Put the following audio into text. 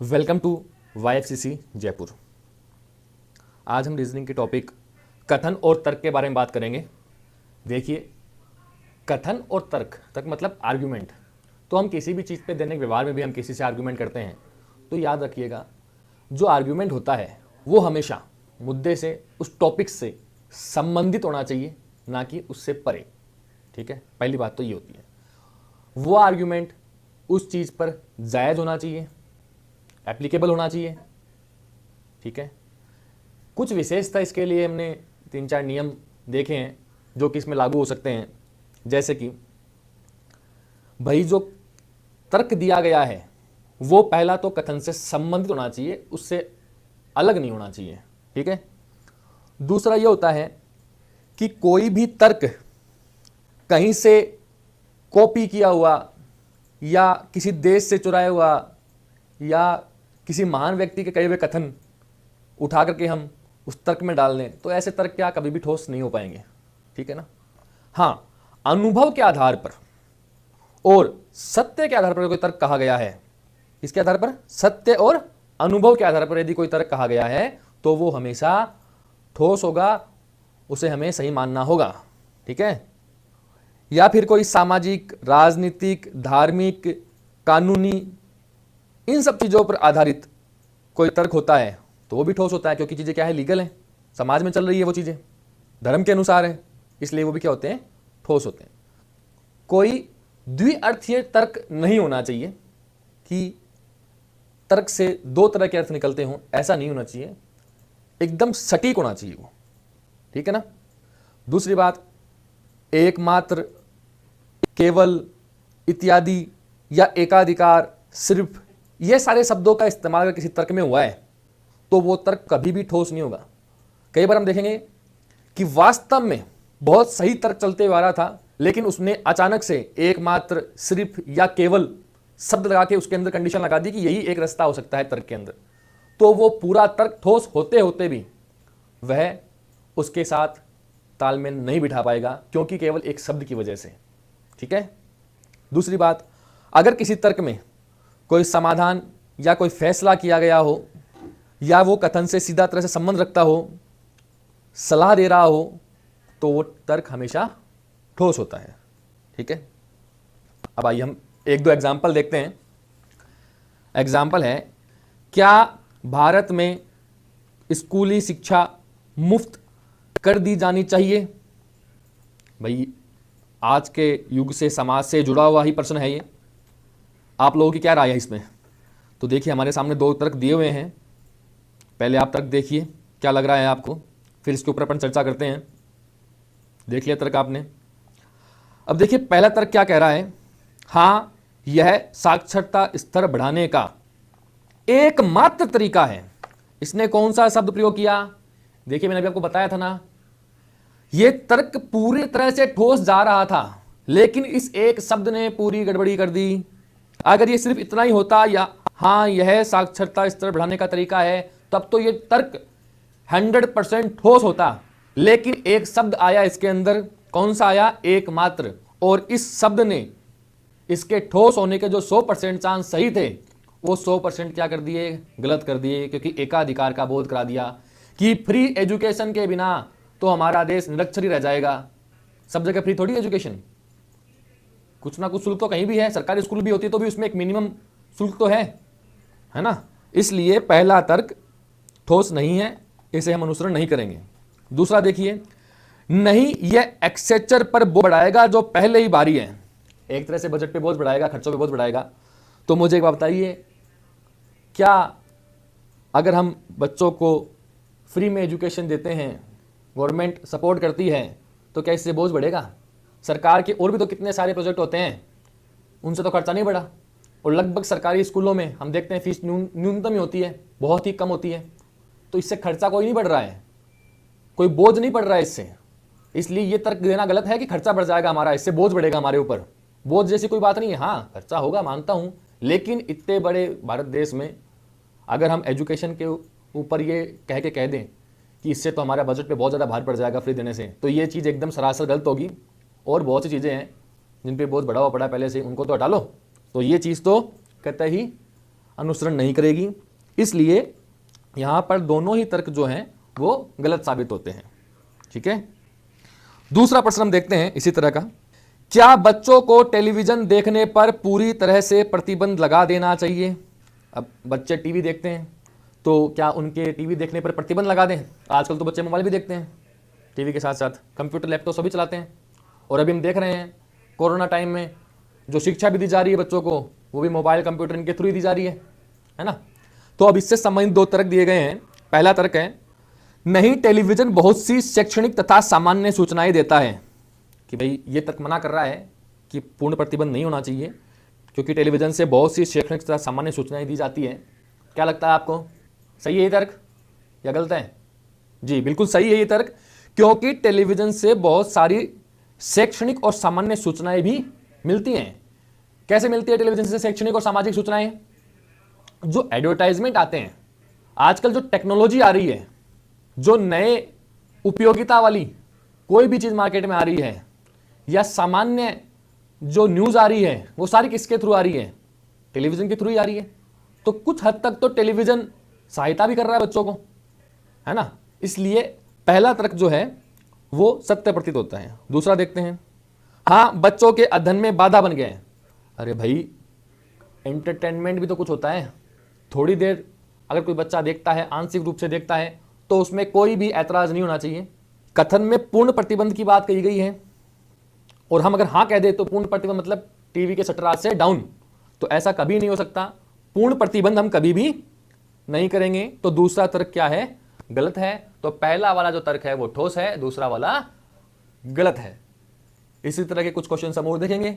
Welcome to YFCC Jaipur. आज हम reasoning के टॉपिक कथन और तर्क के बारे में बात करेंगे। देखिए, कथन और तर्क, तर्क मतलब आर्ग्यूमेंट। तो हम किसी भी चीज़ पे दैनिक व्यवहार में भी हम किसी से आर्ग्यूमेंट करते हैं, तो याद रखिएगा, जो आर्ग्यूमेंट होता है वो हमेशा मुद्दे से, उस टॉपिक से संबंधित होना चाहिए, ना कि उससे परे। ठीक है, पहली बात तो ये होती है। वो आर्ग्यूमेंट उस चीज़ पर जायज़ होना चाहिए, एप्लीकेबल होना चाहिए। ठीक है, कुछ विशेषता इसके लिए हमने 3-4 नियम देखे हैं जो कि इसमें लागू हो सकते हैं। जैसे कि भाई, जो तर्क दिया गया है वो पहला तो कथन से संबंधित होना चाहिए, उससे अलग नहीं होना चाहिए। ठीक है, दूसरा ये होता है कि कोई भी तर्क कहीं से कॉपी किया हुआ या किसी देश से चुराया हुआ या किसी महान व्यक्ति के कहे हुए कथन उठा करके हम उस तर्क में डाल दें, तो ऐसे तर्क क्या कभी भी ठोस नहीं हो पाएंगे। ठीक है ना। हाँ, अनुभव के आधार पर और सत्य के आधार पर कोई तर्क कहा गया है, इसके आधार पर, सत्य और अनुभव के आधार पर यदि कोई तर्क कहा गया है तो वो हमेशा ठोस होगा, उसे हमें सही मानना होगा। ठीक है, या फिर कोई सामाजिक, राजनीतिक, धार्मिक, कानूनी, इन सब चीज़ों पर आधारित कोई तर्क होता है तो वो भी ठोस होता है, क्योंकि चीज़ें क्या है, लीगल हैं, समाज में चल रही है वो चीज़ें, धर्म के अनुसार है, इसलिए वो भी क्या होते हैं, ठोस होते हैं। कोई द्विअर्थीय तर्क नहीं होना चाहिए कि तर्क से दो तरह के अर्थ निकलते हों, ऐसा नहीं होना चाहिए, एकदम सटीक होना चाहिए वो। ठीक है ना। दूसरी बात, एकमात्र, केवल, इत्यादि या एकाधिकार, सिर्फ, ये सारे शब्दों का इस्तेमाल अगर किसी तर्क में हुआ है तो वो तर्क कभी भी ठोस नहीं होगा। कई बार हम देखेंगे कि वास्तव में बहुत सही तर्क चलते हुए आ रहा था, लेकिन उसने अचानक से एकमात्र, सिर्फ या केवल शब्द लगा के उसके अंदर कंडीशन लगा दी कि यही एक रास्ता हो सकता है तर्क के अंदर, तो वो पूरा तर्क ठोस होते होते भी वह उसके साथ तालमेल नहीं बिठा पाएगा, क्योंकि केवल एक शब्द की वजह से। ठीक है। दूसरी बात, अगर किसी तर्क में कोई समाधान या कोई फैसला किया गया हो, या वो कथन से सीधा तरह से संबंध रखता हो, सलाह दे रहा हो, तो वो तर्क हमेशा ठोस होता है। ठीक है। अब आइए हम एक दो एग्जाम्पल देखते हैं। एग्जाम्पल है, क्या भारत में स्कूली शिक्षा मुफ्त कर दी जानी चाहिए? भाई, आज के युग से, समाज से जुड़ा हुआ ही प्रश्न है ये। आप लोगों की क्या राय है इसमें? तो देखिए, हमारे सामने दो तर्क दिए हुए हैं, पहले आप तर्क देखिए क्या लग रहा है आपको, फिर इसके ऊपर अपन चर्चा करते हैं। देख लिया तर्क आपने? अब देखिए, पहला तर्क क्या कह रहा है, हाँ, यह साक्षरता स्तर बढ़ाने का एकमात्र तरीका है। इसने कौन सा शब्द प्रयोग किया? देखिए, मैंने अभी आपको बताया था ना, यह तर्क पूरी तरह से ठोस जा रहा था, लेकिन इस एक शब्द ने पूरी गड़बड़ी कर दी। अगर ये सिर्फ इतना ही होता, या हाँ, यह साक्षरता स्तर बढ़ाने का तरीका है, तब तो ये तर्क 100% ठोस होता। लेकिन एक शब्द आया इसके अंदर, कौन सा आया? एकमात्र, और इस शब्द ने इसके ठोस होने के जो 100% चांस सही थे, वो 100% क्या कर दिए? गलत कर दिए, क्योंकि एकाधिकार का बोध करा दिया कि फ्री एजुकेशन के बिना तो हमारा देश निरक्षर ही रह जाएगा। सब जगह फ्री थोड़ी एजुकेशन, कुछ ना कुछ शुल्क तो कहीं भी है, सरकारी स्कूल भी होती है तो भी उसमें एक मिनिमम शुल्क तो है ना। इसलिए पहला तर्क ठोस नहीं है, इसे हम अनुसरण नहीं करेंगे। दूसरा देखिए, नहीं, यह एक्सचेंजर पर बोझ बढ़ाएगा जो पहले ही भारी है। एक तरह से बजट पे बोझ बढ़ाएगा, खर्चों पे बोझ बढ़ाएगा। तो मुझे एक बात बताइए, क्या अगर हम बच्चों को फ्री में एजुकेशन देते हैं, गवर्नमेंट सपोर्ट करती है, तो क्या इससे बोझ बढ़ेगा? सरकार के और भी तो कितने सारे प्रोजेक्ट होते हैं, उनसे तो खर्चा नहीं बढ़ा। और लगभग सरकारी स्कूलों में हम देखते हैं फीस न्यूनतम ही होती है, बहुत ही कम होती है। तो इससे खर्चा कोई नहीं बढ़ रहा है, कोई बोझ नहीं पड़ रहा है इससे। इसलिए ये तर्क देना गलत है कि खर्चा बढ़ जाएगा हमारा, इससे बोझ बढ़ेगा हमारे ऊपर। बोझ जैसी कोई बात नहीं है। हाँ, खर्चा होगा, मानता हूँ, लेकिन इतने बड़े भारत देश में अगर हम एजुकेशन के ऊपर ये कह दें कि इससे तो हमारा बजट पे बहुत ज़्यादा भार पड़ जाएगा फ्री देने से, तो ये चीज़ एकदम सरासर गलत होगी। और बहुत सी चीज़ें हैं जिन पे बोझ बढ़ा हुआ पड़ा है पहले से, उनको तो हटा लो, तो ये चीज़ तो कतई ही अनुसरण नहीं करेगी, इसलिए यहां पर दोनों ही तर्क जो हैं वो गलत साबित होते हैं। ठीक है, दूसरा प्रश्न हम देखते हैं इसी तरह का। क्या बच्चों को टेलीविजन देखने पर पूरी तरह से प्रतिबंध लगा देना चाहिए? अब बच्चे टीवी देखते हैं तो क्या उनके टीवी देखने पर प्रतिबंध लगा दें? आजकल तो बच्चे मोबाइल भी देखते हैं, टीवी के साथ साथ कंप्यूटर लैपटॉप सभी चलाते हैं। और अभी हम देख रहे हैं कोरोना टाइम में जो शिक्षा भी दी जा रही है बच्चों को, वो भी मोबाइल कंप्यूटर इनके थ्रू ही दी जा रही है ना। तो अब इससे संबंधित दो तर्क दिए गए हैं। पहला तर्क है, नहीं, टेलीविजन बहुत सी शैक्षणिक तथा सामान्य सूचनाएं देता है। कि भाई ये तर्क मना कर रहा है कि पूर्ण प्रतिबंध नहीं होना चाहिए, क्योंकि टेलीविजन से बहुत सी शैक्षणिक तथा सामान्य सूचनाएं दी जाती है। क्या लगता है आपको, सही है ये तर्क या गलत है? जी बिल्कुल सही है ये तर्क, क्योंकि टेलीविजन से बहुत सारी शैक्षणिक और सामान्य सूचनाएं भी मिलती हैं। कैसे मिलती है टेलीविजन से शैक्षणिक और सामाजिक सूचनाएं? जो एडवर्टाइजमेंट आते हैं, आजकल जो टेक्नोलॉजी आ रही है, जो नए उपयोगिता वाली कोई भी चीज मार्केट में आ रही है, या सामान्य जो न्यूज आ रही है, वो सारी किसके थ्रू आ रही है? टेलीविजन के थ्रू ही आ रही है। तो कुछ हद तक तो टेलीविजन सहायता भी कर रहा है बच्चों को, है ना। इसलिए पहला तर्क जो है वो सत्य प्रतीत होता है। दूसरा देखते हैं, हाँ, बच्चों के अध्ययन में बाधा बन गए। अरे भाई, एंटरटेनमेंट भी तो कुछ होता है। थोड़ी देर अगर कोई बच्चा देखता है, आंशिक रूप से देखता है, तो उसमें कोई भी ऐतराज नहीं होना चाहिए। कथन में पूर्ण प्रतिबंध की बात कही गई है, और हम अगर हाँ कह दे तो पूर्ण प्रतिबंध मतलब टीवी के शटर आज से डाउन, तो ऐसा कभी नहीं हो सकता। पूर्ण प्रतिबंध हम कभी भी नहीं करेंगे। तो दूसरा तर्क क्या है? गलत है। तो पहला वाला जो तर्क है वो ठोस है, दूसरा वाला गलत है। इसी तरह के कुछ क्वेश्चन हम और देखेंगे।